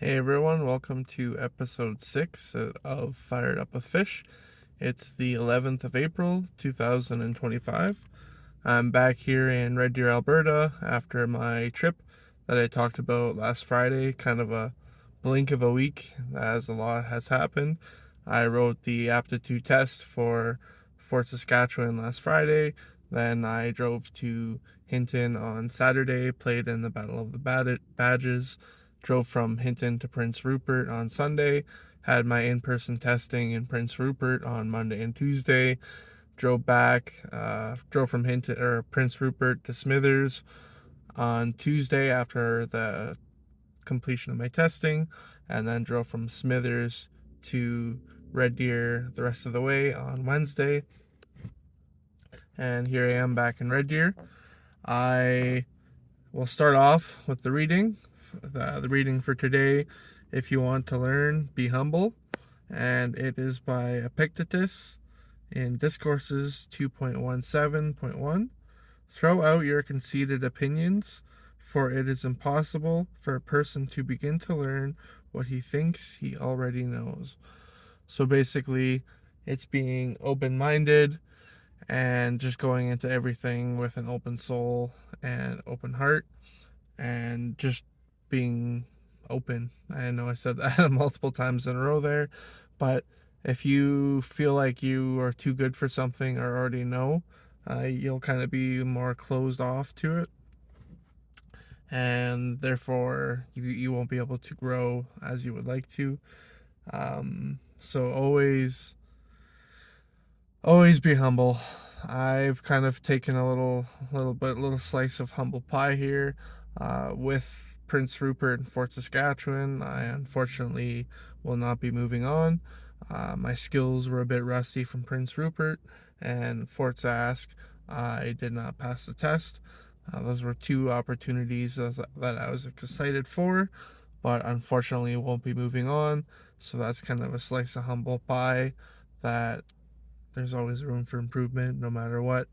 Hey everyone, welcome to episode 6 of Fired Up a Fish. It's the 11th of April 2025. I'm back here in Red Deer, Alberta after my trip that I talked about last Friday. Kind of a blink of a week as a lot has happened. I wrote the aptitude test for Fort Saskatchewan last Friday. Then I drove to Hinton on Saturday, played in the Battle of the Badges, drove from Hinton to Prince Rupert on Sunday, had my in-person testing in Prince Rupert on Monday and Tuesday, drove from Hinton or Prince Rupert to Smithers on Tuesday after the completion of my testing, and then drove from Smithers to Red Deer the rest of the way on Wednesday. And here I am back in Red Deer. I will start off with the reading. The reading for today, if you want to learn, be humble. And it is by Epictetus in Discourses 2.17.1. Throw out your conceited opinions, for it is impossible for a person to begin to learn what he thinks he already knows. So basically, it's being open minded and just going into everything with an open soul and open heart and just being open. I know I said that multiple times in a row there, but if you feel like you are too good for something or already know, you'll kind of be more closed off to it, and therefore you won't be able to grow as you would like to. So always be humble. I've kind of taken a little slice of humble pie here with Prince Rupert and Fort Saskatchewan. I unfortunately will not be moving on. My skills were a bit rusty from Prince Rupert and Fort Sask. I did not pass the test. Those were two opportunities that I was excited for, but unfortunately won't be moving on. So that's kind of a slice of humble pie that there's always room for improvement no matter what.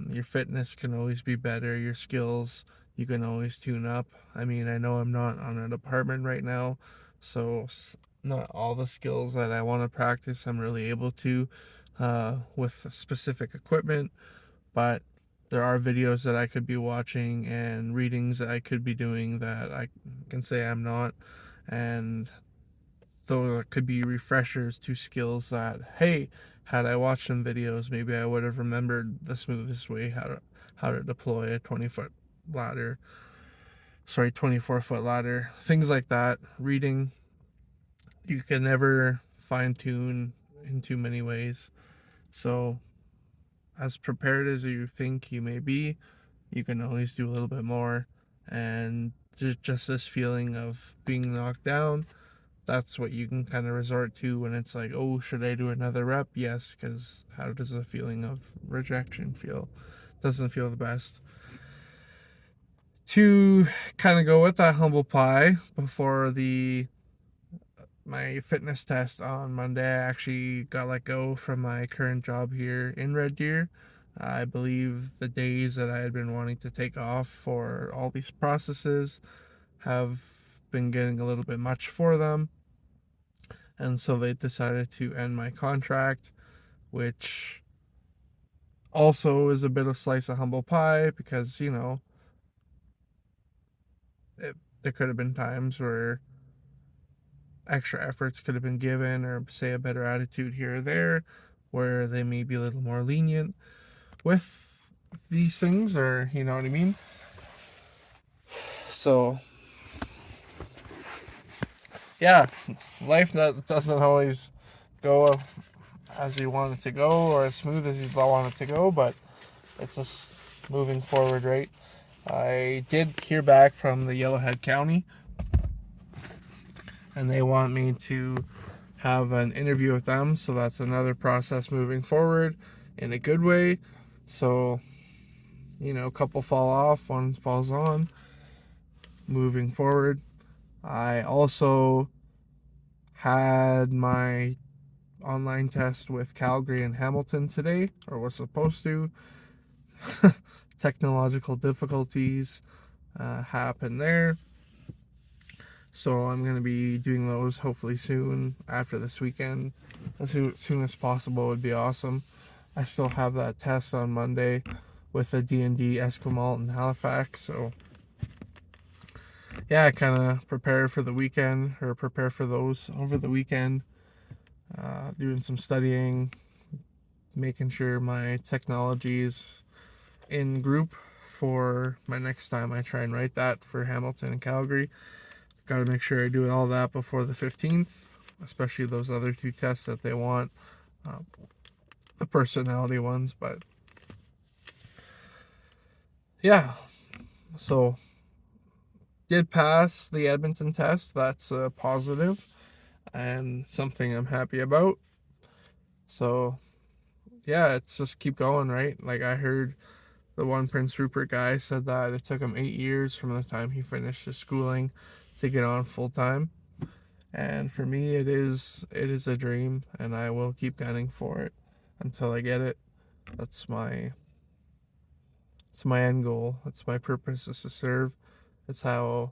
Your fitness can always be better. Your skills, you can always tune up. I mean, I know I'm not on a department right now, so not all the skills that I want to practice I'm really able to with specific equipment, but there are videos that I could be watching and readings that I could be doing that I can say I'm not. And though it could be refreshers to skills that, hey, had I watched some videos, maybe I would have remembered the smoothest way how to deploy a ladder, 24-foot ladder, things like that. Reading, you can never fine tune in too many ways. So, as prepared as you think you may be, you can always do a little bit more. And just this feeling of being knocked down, that's what you can kind of resort to when it's like, oh, should I do another rep? Yes, because how does the feeling of rejection feel? Doesn't feel the best. To kind of go with that humble pie before the my fitness test on Monday, I actually got let go from my current job here in Red Deer. I believe the days that I had been wanting to take off for all these processes have been getting a little bit much for them, and so they decided to end my contract, which also is a bit of slice of humble pie because there could have been times where extra efforts could have been given, or say a better attitude here or there, where they may be a little more lenient with these things, or you know what I mean. So yeah, life doesn't always go as you want it to go or as smooth as you want it to go, but it's just moving forward, right? I did hear back from the Yellowhead County, and they want me to have an interview with them, so that's another process moving forward in a good way. So, a couple fall off, one falls on, moving forward. I also had my online test with Calgary and Hamilton today, or was supposed to. Technological difficulties happened there. So I'm going to be doing those hopefully soon after this weekend. As soon as possible would be awesome. I still have that test on Monday with the D&D Esquimalt in Halifax. So yeah, I kind of prepare for the weekend, or prepare for those over the weekend. Doing some studying, making sure my technology is in group for my next time I try and write that for Hamilton and Calgary. Got to make sure I do all that before the 15th, especially those other two tests that they want, uh, the personality ones. But yeah, so did pass the Edmonton test. That's a positive and something I'm happy about. So yeah, it's just keep going, right? Like I heard the one Prince Rupert guy said that it took him 8 years from the time he finished his schooling to get on full time. And for me, it is a dream, and I will keep gunning for it until I get it. That's my it's my end goal. It's my purpose is to serve. It's how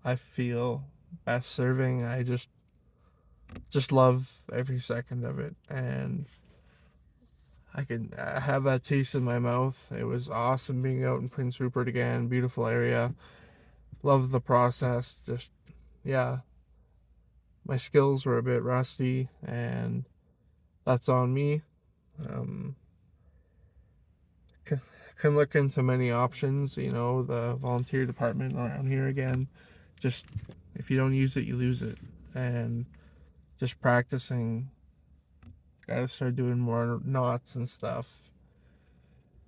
I feel best serving. I just love every second of it, and I have that taste in my mouth. It was awesome being out in Prince Rupert again. Beautiful area. Love the process. Just yeah, my skills were a bit rusty, and that's on me. Um, can look into many options. The volunteer department around here again. Just if you don't use it, you lose it, and just practicing. Gotta start doing more knots and stuff.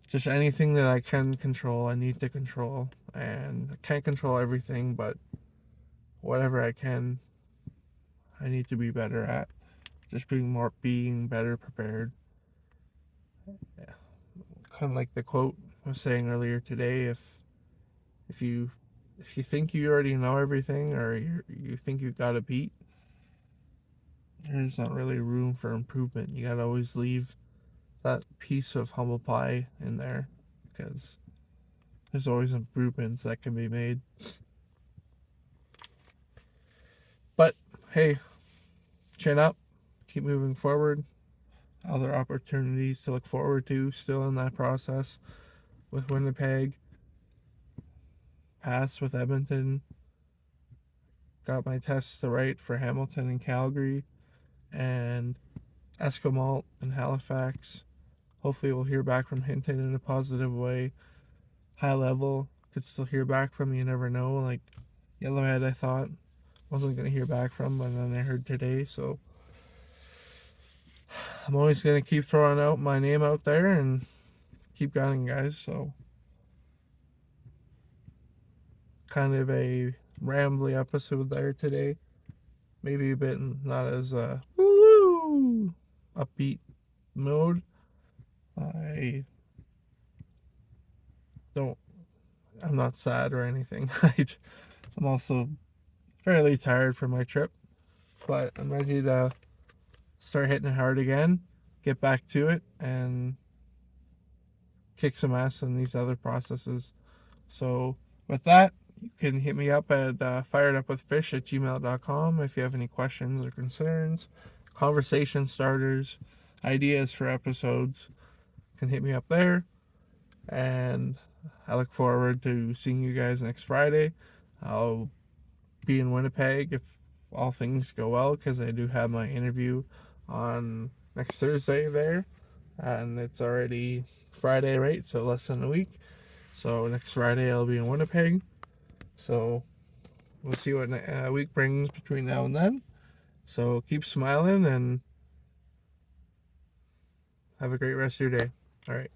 Just anything that I can control, I need to control, and I can't control everything, but whatever I can, I need to be better at. Just being better prepared. Yeah, kind of like the quote I was saying earlier today. If you if you think you already know everything, or you think you got a beat, there's not really room for improvement. You gotta always leave that piece of humble pie in there, because there's always improvements that can be made. But hey, chin up, keep moving forward. Other opportunities to look forward to still in that process with Winnipeg, passed with Edmonton, got my tests to write for Hamilton and Calgary, and Esquimalt and Halifax. Hopefully, we'll hear back from Hinton in a positive way. High level, could still hear back from. You never know. Like Yellowhead, I thought wasn't gonna hear back from, and then I heard today. So I'm always gonna keep throwing out my name out there and keep going, guys. So kind of a rambly episode there today. Maybe a bit not as woo upbeat mode. I don't. I'm not sad or anything. I'm also fairly tired from my trip, but I'm ready to start hitting it hard again, get back to it, and kick some ass in these other processes. So, with that, you can hit me up at firedupwithfish@gmail.com if you have any questions or concerns, conversation starters, ideas for episodes. You can hit me up there. And I look forward to seeing you guys next Friday. I'll be in Winnipeg if all things go well, because I do have my interview on next Thursday there, and it's already Friday, right? So less than a week. So next Friday I'll be in Winnipeg. So we'll see what a week brings between now and then. So keep smiling and have a great rest of your day. All right.